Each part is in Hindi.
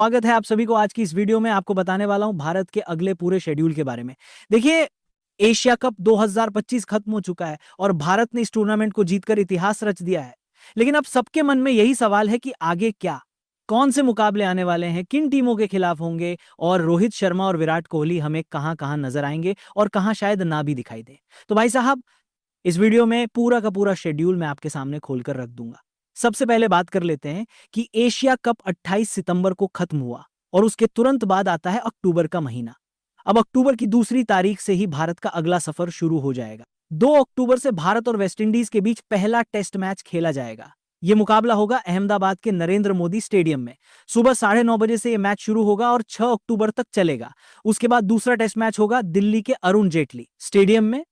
स्वागत है आप सभी को। आज की इस वीडियो में आपको बताने वाला हूं भारत के अगले पूरे शेड्यूल के बारे में। देखिए, एशिया कप 2025 खत्म हो चुका है और भारत ने इस टूर्नामेंट को जीतकर इतिहास रच दिया है। लेकिन अब सबके मन में यही सवाल है कि आगे क्या, कौन से मुकाबले आने वाले हैं, किन टीमों के खिलाफ होंगे और रोहित शर्मा और विराट कोहली हमें कहां कहां नजर आएंगे और कहां शायद ना भी दिखाई दे। तो भाई साहब, इस वीडियो में पूरा का पूरा शेड्यूल मैं आपके सामने खोलकर रख दूंगा। सबसे पहले बात कर लेते हैं कि एशिया कप 28 सितंबर को खत्म हुआ और उसके तुरंत बाद आता है अक्टूबर का महीना। अब अक्टूबर की दूसरी तारीख से ही भारत का अगला सफर शुरू हो जाएगा। 2 अक्टूबर से भारत और वेस्टइंडीज के बीच पहला टेस्ट मैच खेला जाएगा। यह मुकाबला होगा अहमदाबाद के नरेंद्र मोदी स्टेडियम में। सुबह 9:30 बजे से यह मैच शुरू होगा और 6 अक्टूबर तक चलेगा। उसके बाद दूसरा टेस्ट मैच होगा दिल्ली के अरुण जेटली स्टेडियम में,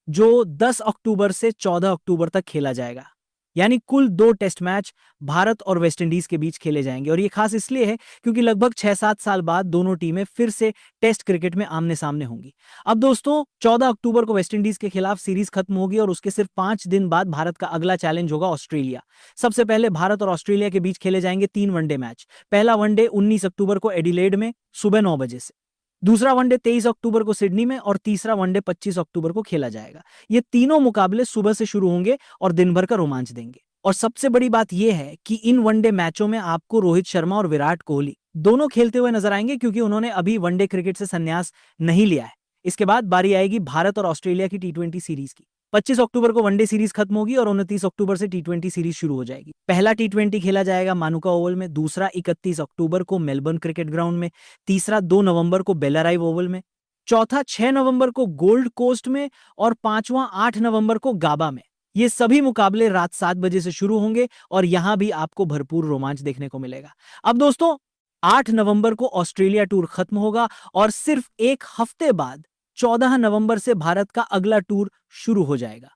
जो 10 अक्टूबर से 14 अक्टूबर तक खेला जाएगा। यानी कुल 2 टेस्ट मैच भारत और वेस्टइंडीज के बीच खेले जाएंगे। और ये खास इसलिए है क्योंकि लगभग 6-7 साल बाद दोनों टीमें फिर से टेस्ट क्रिकेट में आमने सामने होंगी। अब दोस्तों, 14 अक्टूबर को वेस्टइंडीज के खिलाफ सीरीज खत्म होगी और उसके सिर्फ 5 दिन बाद भारत का अगला चैलेंज होगा ऑस्ट्रेलिया। सबसे पहले भारत और ऑस्ट्रेलिया के बीच खेले जाएंगे 3 वनडे मैच। पहला वनडे 19 अक्टूबर को एडिलेड में सुबह 9 बजे से, दूसरा वनडे 23 अक्टूबर को सिडनी में और तीसरा वनडे 25 अक्टूबर को खेला जाएगा। ये तीनों मुकाबले सुबह से शुरू होंगे और दिन भर का रोमांच देंगे। और सबसे बड़ी बात यह है कि इन वनडे मैचों में आपको रोहित शर्मा और विराट कोहली दोनों खेलते हुए नजर आएंगे, क्योंकि उन्होंने अभी वनडे क्रिकेट से संन्यास नहीं लिया है। इसके बाद बारी आएगी भारत और ऑस्ट्रेलिया की टी20 सीरीज की। 25 अक्टूबर को वनडे सीरीज खत्म होगी और 29 अक्टूबर से टी20 सीरीज शुरू हो जाएगी। पहला टी20 खेला जाएगा मानुका ओवल में, दूसरा 31 अक्टूबर को मेलबर्न क्रिकेट ग्राउंड में, तीसरा 2 नवंबर को बेलाराइव ओवल में, चौथा 6 नवंबर को गोल्ड कोस्ट में और पांचवा 8 नवंबर को गाबा में। ये सभी मुकाबले रात 7 बजे से शुरू होंगे और यहां भी आपको भरपूर रोमांच देखने को मिलेगा। अब दोस्तों, 8 नवंबर को ऑस्ट्रेलिया टूर खत्म होगा और सिर्फ एक हफ्ते बाद 14 नवंबर से भारत का अगला टूर शुरू हो जाएगा।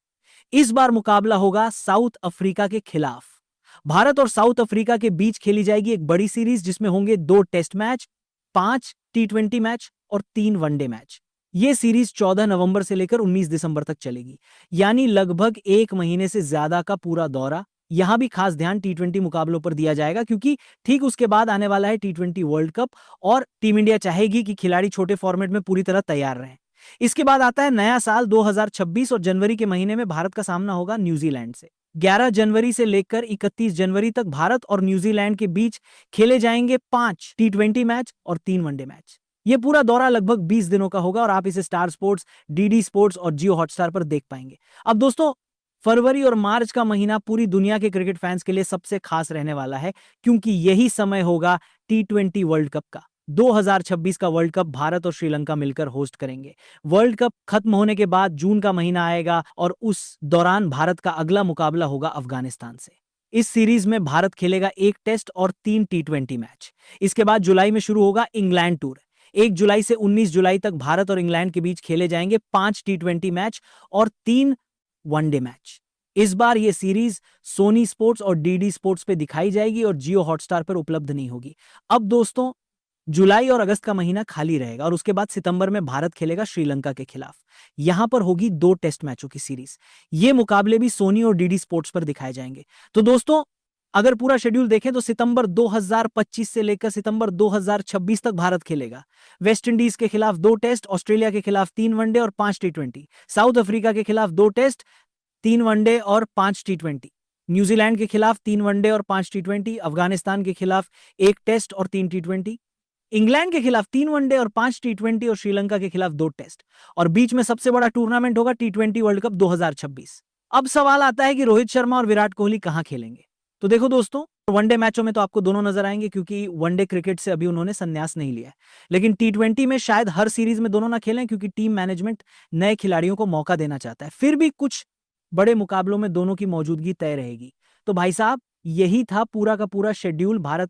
इस बार मुकाबला होगा साउथ अफ्रीका के खिलाफ। भारत और साउथ अफ्रीका के बीच खेली जाएगी एक बड़ी सीरीज, जिसमें होंगे 2 टेस्ट मैच, 5 टी20 मैच और 3 वनडे मैच। यह सीरीज 14 नवंबर से लेकर 19 दिसंबर तक चलेगी, यानी लगभग 1 महीने से ज्यादा का पूरा दौरा। यहां भी खास ध्यान टी20 मुकाबलों पर दिया जाएगा, क्योंकि ठीक उसके बाद आने वाला है टी20 वर्ल्ड कप और टीम इंडिया चाहेगी कि खिलाड़ी छोटे फॉर्मेट में पूरी तरह तैयार रहें। इसके बाद आता है नया साल 2026 और जनवरी के महीने में भारत का सामना होगा न्यूजीलैंड से। 11 जनवरी से लेकर 31 जनवरी तक भारत और न्यूजीलैंड के बीच खेले जाएंगे 5 टी20 मैच और 3 वनडे मैच। यह पूरा दौरा लगभग 20 दिनों का होगा और आप इसे स्टार स्पोर्ट्स, डीडी स्पोर्ट्स और जियो हॉटस्टार पर देख पाएंगे। अब दोस्तों, फरवरी और मार्च का महीना पूरी दुनिया के क्रिकेट फैंस के लिए सबसे खास रहने वाला है, क्योंकि यही समय होगा टी20 वर्ल्ड कप का। 2026 का वर्ल्ड कप भारत और श्रीलंका मिलकर होस्ट करेंगे। वर्ल्ड कप खत्म होने के बाद जून का महीना आएगा और उस दौरान भारत का अगला मुकाबला होगा अफगानिस्तान से। इस सीरीज में भारत खेलेगा 1 टेस्ट और 3 टी20 मैच। इसके बाद जुलाई में शुरू होगा इंग्लैंड टूर। 1 जुलाई से 19 जुलाई तक भारत और इंग्लैंड के बीच खेले जाएंगे 5 टी20 मैच और 3 वनडे मैच। इस बार यह सीरीज सोनी स्पोर्ट्स और डीडी स्पोर्ट्स पे दिखाई जाएगी और जियो हॉटस्टार पर उपलब्ध नहीं होगी। अब दोस्तों, जुलाई और अगस्त का महीना खाली रहेगा और उसके बाद सितंबर में भारत खेलेगा श्रीलंका के खिलाफ। यहां पर होगी 2 टेस्ट मैचों की सीरीज। ये मुकाबले भी सोनी और डीडी स्पोर्ट्स पर दिखाए जाएंगे। तो दोस्तों, अगर पूरा शेड्यूल देखें तो सितंबर 2025 से लेकर सितंबर 2026 तक भारत खेलेगा। वेस्ट इंडीज के खिलाफ 2 टेस्ट, ऑस्ट्रेलिया के खिलाफ 3 वनडे और 5 टी20, साउथ अफ्रीका के खिलाफ 2 टेस्ट, 3 वनडे और 5 टी20, न्यूजीलैंड के खिलाफ 3 वनडे और 5 टी20, अफगानिस्तान के खिलाफ 1 टेस्ट और 3 टी20, इंग्लैंड के खिलाफ 3 वनडे और 5 टी20 और श्रीलंका के खिलाफ 2 टेस्ट। और बीच में सबसे बड़ा टूर्नामेंट होगा टी20 वर्ल्ड कप 2026। अब सवाल आता है कि रोहित शर्मा और विराट कोहली कहां खेलेंगे। तो देखो दोस्तों, वनडे मैचों में तो आपको दोनों नजर आएंगे, क्योंकि वनडे क्रिकेट से अभी उन्होंने संन्यास नहीं लिया है। लेकिन टी20 में शायद हर सीरीज में दोनों ना खेलें, क्योंकि टीम मैनेजमेंट नए खिलाड़ियों को मौका देना चाहता है। फिर भी कुछ बड़े मुकाबलों में दोनों की मौजूदगी तय रहेगी। तो भाई साहब, यही था पूरा का पूरा शेड्यूल भारत